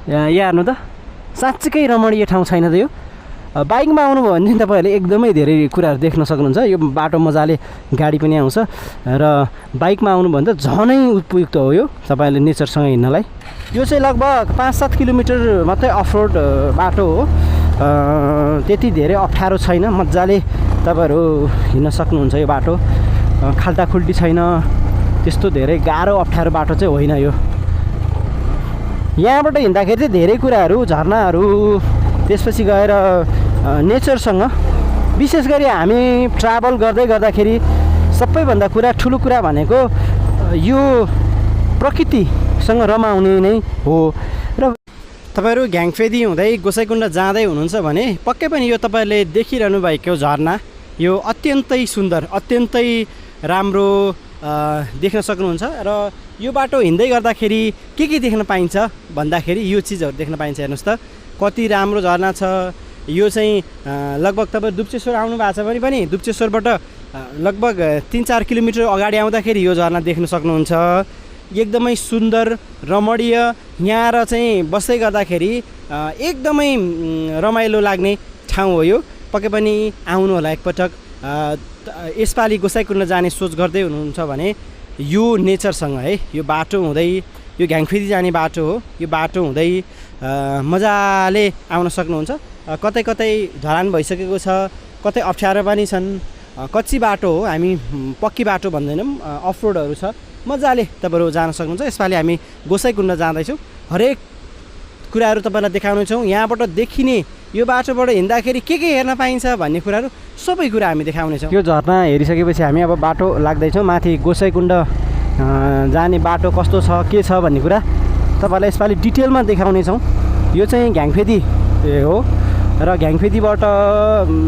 यहाँ हेर्नु त साँच्चीकै रमणीय ठाउँ छैन त यो। बाइकमा आउनुभयो भने चाहिँ तपाईँहरूले एकदमै धेरै कुराहरू देख्न सक्नुहुन्छ। यो बाटो मजाले गाडी पनि आउँछ र बाइकमा आउनुभयो भने त झनै उपयुक्त हो यो तपाईँहरूले नेचरसँग हिँड्नलाई। यो चाहिँ लगभग 5-7 किलोमिटर मात्रै अफरोड बाटो हो। त्यति धेरै अप्ठ्यारो छैन, मजाले तपाईँहरू हिँड्न सक्नुहुन्छ यो बाटो। खाल्टाखुल्टी छैन, त्यस्तो धेरै गाह्रो अप्ठ्यारो बाटो चाहिँ होइन यो। यहाँबाट हिँड्दाखेरि चाहिँ धेरै कुराहरू, झरनाहरू, त्यसपछि गएर नेचरसँग, विशेष गरी हामी ट्राभल गर्दै गर्दाखेरि सबैभन्दा ठुलो कुरा भनेको यो प्रकृतिसँग रमाउने नै हो। र तपाईँहरू घ्याङफेदी हुँदै गोसाइँकुण्ड जाँदै हुनुहुन्छ भने पक्कै पनि यो तपाईँहरूले देखिरहनु भएको झरना यो अत्यन्तै सुन्दर, अत्यन्तै राम्रो देख्न सक्नुहुन्छ। र यो बाटो हिँड्दै गर्दाखेरि के देख्न पाइन्छ भन्दाखेरि यो चिजहरू देख्न पाइन्छ। हेर्नुहोस् त कति राम्रो झरना छ। यो चाहिँ लगभग तपाईँ दुप्चेश्वर आउनु भएको छ भने पनि दुप्चेश्वरबाट लगभग 3-4 किलोमिटर अगाडि आउँदाखेरि यो झरना देख्न सक्नुहुन्छ। एकदमै सुन्दर रमणीय, यहाँ र चाहिँ बस्दै गर्दाखेरि एकदमै रमाइलो लाग्ने ठाउँ हो यो। पक्कै पनि आउनु होला एकपटक। यसपालि गोसाइँकुण्ड जाने सोच गर्दै हुनुहुन्छ भने यो नेचरसँग है, यो बाटो हुँदै, यो घ्याङफेदी जाने बाटो हो, यो बाटो हुँदै मजाले आउन सक्नुहुन्छ। कतै कतै ढलान भइसकेको छ, कतै अप्ठ्यारो पनि छन्, कच्ची बाटो हो, हामी पक्की बाटो भन्दैनौँ, अफरोडहरू छ, मजाले तपाईँहरू जान सक्नुहुन्छ। यसपालि हामी गोसाइँकुण्ड जाँदैछौँ, हरेक कुराहरू तपाईँलाई देखाउनेछौँ। यहाँबाट देखिने यो बाटोबाट हिँड्दाखेरि के हेर्न पाइन्छ भन्ने कुराहरू सबै कुरा हामी देखाउनेछौँ। यो झरना हेरिसकेपछि हामी अब बाटो लाग्दैछौँ माथि गोसाइँकुण्ड जाने बाटो कस्तो छ, के छ भन्ने कुरा तपाईँलाई यसपालि डिटेलमा देखाउनेछौँ। यो चाहिँ घ्याङफेदी हो र घ्याङफेदीबाट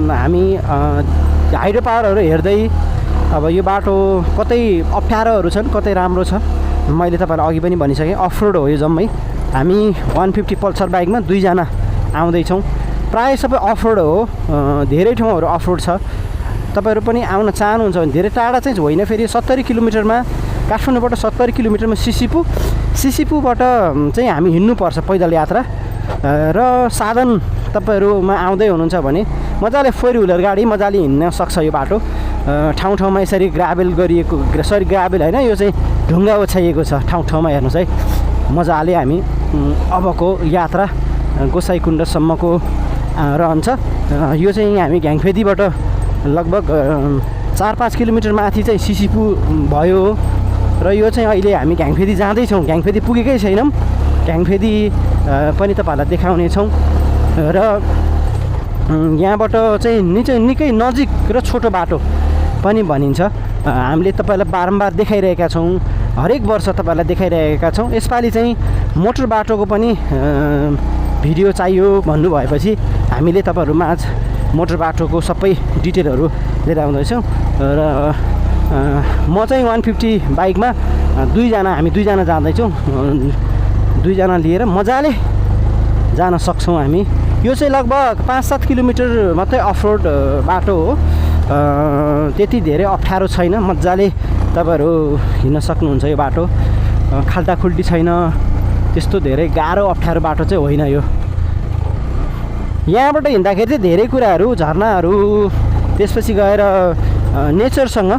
हामी हाइड्रो पावरहरू हेर्दै अब यो बाटो कतै अप्ठ्यारोहरू छन्, कतै राम्रो छ। मैले तपाईँलाई अघि पनि भनिसकेँ, अफरोड हो यो जम्मै। हामी 150 पल्सर बाइकमा 2 जना आउँदैछौँ। प्रायः सबै अफरोड हो, धेरै ठाउँहरू अफरोड छ। तपाईँहरू पनि आउन चाहनुहुन्छ भने धेरै टाढा चाहिँ होइन, फेरि 70 किलोमिटरमा काठमाडौँबाट 70 किलोमिटरमा सिसिपुबाट चाहिँ हामी हिँड्नुपर्छ पैदल यात्रा। र साधन तपाईँहरूमा आउँदै हुनुहुन्छ भने मजाले 4 व्हिलर गाडी मजाले हिँड्न सक्छ यो बाटो। ठाउँ ठाउँमा यसरी ग्राभेल गरिएको, सरी ग्राभेल होइन, यो चाहिँ ढुङ्गा ओछ्याइएको छ ठाउँ ठाउँमा। हेर्नुहोस् है, मजाले हामी अबको यात्रा गोसाइँकुण्डसम्मको रहन्छ। यो चाहिँ हामी घ्याङफेदीबाट लगभग 4-5 किलोमिटर माथि चाहिँ सिसिपु भयो र यो चाहिँ अहिले हामी घ्याङफेदी जाँदैछौँ। घ्याङफेदी पुगेकै छैनौँ, घ्याङफेदी पनि तपाईँहरूलाई देखाउनेछौँ। र यहाँबाट चाहिँ निकै नजिक र छोटो बाटो पनि भनिन्छ। हामीले तपाईँलाई बारम्बार देखाइरहेका छौँ, हरेक वर्ष तपाईँलाई देखाइरहेका छौँ। यसपालि चाहिँ मोटर बाटोको पनि भिडियो चाहियो भन्नुभएपछि हामीले तपाईँहरूमाझ मोटर बाटोको सबै डिटेलहरू लिएर आउँदैछौँ। र म चाहिँ 150 बाइकमा 2 जना, हामी 2 जना जाँदैछौँ। 2 जना लिएर मजाले जान सक्छौँ हामी। यो चाहिँ लगभग 5-7 किलोमिटर मात्रै अफरोड बाटो हो। त्यति धेरै अप्ठ्यारो छैन, मजाले तपाईँहरू हिँड्न सक्नुहुन्छ यो बाटो। खाल्टाखुल्टी छैन, त्यस्तो धेरै गाह्रो अप्ठ्यारो बाटो चाहिँ होइन यो। यहाँबाट हिँड्दाखेरि चाहिँ धेरै कुराहरू, झरनाहरू, त्यसपछि गएर नेचरसँग,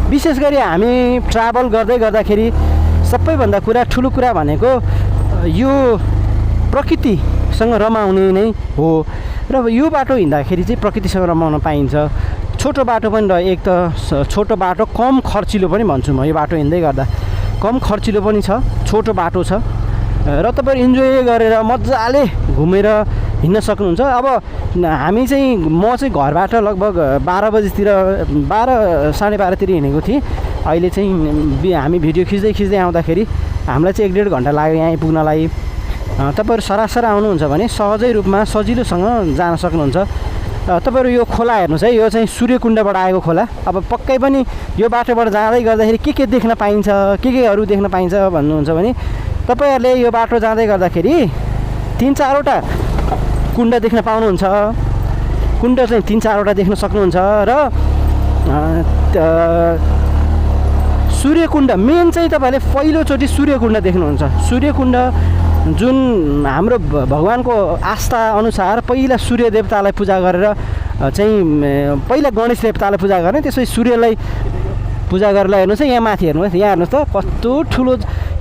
विशेष गरी हामी ट्राभल गर्दै गर्दाखेरि सबैभन्दा ठुलो कुरा भनेको यो प्रकृतिसँग रमाउने नै हो। र यो बाटो हिँड्दाखेरि चाहिँ प्रकृतिसँग रमाउन पाइन्छ। छोटो बाटो पनि रह्यो, एक त छोटो बाटो, कम खर्चिलो पनि भन्छु म। यो बाटो हिँड्दै गर्दा कम खर्चिलो पनि छ, छोटो बाटो छ र तपाईँहरू इन्जोय गरेर मजाले घुमेर हिँड्न सक्नुहुन्छ। अब हामी चाहिँ, म चाहिँ घरबाट लगभग 12 बजीतिर, 12-12:30 हिँडेको थिएँ। अहिले चाहिँ हामी भिडियो खिच्दै आउँदाखेरि हामीलाई चाहिँ 1-1.5 घन्टा लाग्यो यहाँ पुग्नलाई। तपाईँहरू सरासर आउनुहुन्छ भने सहजै रूपमा सजिलोसँग जान सक्नुहुन्छ। तपाईँहरू यो खोला हेर्नुहोस् है, यो चाहिँ सूर्यकुण्डबाट आएको खोला। अब पक्कै पनि यो बाटोबाट जाँदै गर्दाखेरि के देख्न पाइन्छ, केहरू देख्न पाइन्छ भन्नुहुन्छ भने तपाईँहरूले यो बाटो जाँदै गर्दाखेरि 3-4वटा कुण्ड देख्न पाउनुहुन्छ। कुण्ड चाहिँ 3-4वटा देख्न सक्नुहुन्छ। र सूर्यकुण्ड मेन चाहिँ तपाईँहरूले पहिलोचोटि सूर्यकुण्ड देख्नुहुन्छ। सूर्यकुण्ड जुन हाम्रो भगवानको आस्था अनुसार पहिला सूर्य देवतालाई पूजा गरेर चाहिँ पहिला गणेश देवतालाई पूजा गर्ने, त्यसपछि सूर्यलाई पूजा गरेर हेर्नुहोस् है। यहाँ माथि हेर्नुहोस्, यहाँ हेर्नुहोस् त कस्तो ठुलो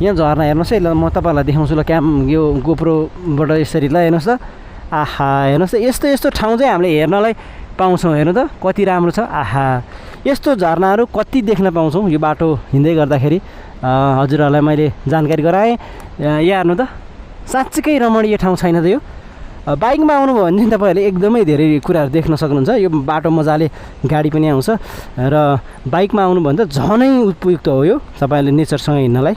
यहाँ झरना हेर्नुहोस् है। ल म तपाईँहरूलाई देखाउँछु ल यो गोप्रोबाट यसरी ल हेर्नुहोस् त। आहा हेर्नुहोस् त, यस्तो यस्तो ठाउँ चाहिँ हामीले हेर्नलाई पाउँछौँ। हेर्नु त कति राम्रो छ। आहा यस्तो झरनाहरू कति देख्न पाउँछौँ यो बाटो हिँड्दै गर्दाखेरि। हजुरहरूलाई मैले जानकारी गराएँ। यहाँ हेर्नु त साँच्चीकै रमणीय ठाउँ छैन त यो। बाइकमा आउनुभयो भने चाहिँ तपाईँहरूले एकदमै धेरै कुराहरू देख्न सक्नुहुन्छ। यो बाटो मजाले गाडी पनि आउँछ र बाइकमा आउनुभयो भने त झनै उपयुक्त हो यो तपाईँहरूले नेचरसँग हिँड्नलाई।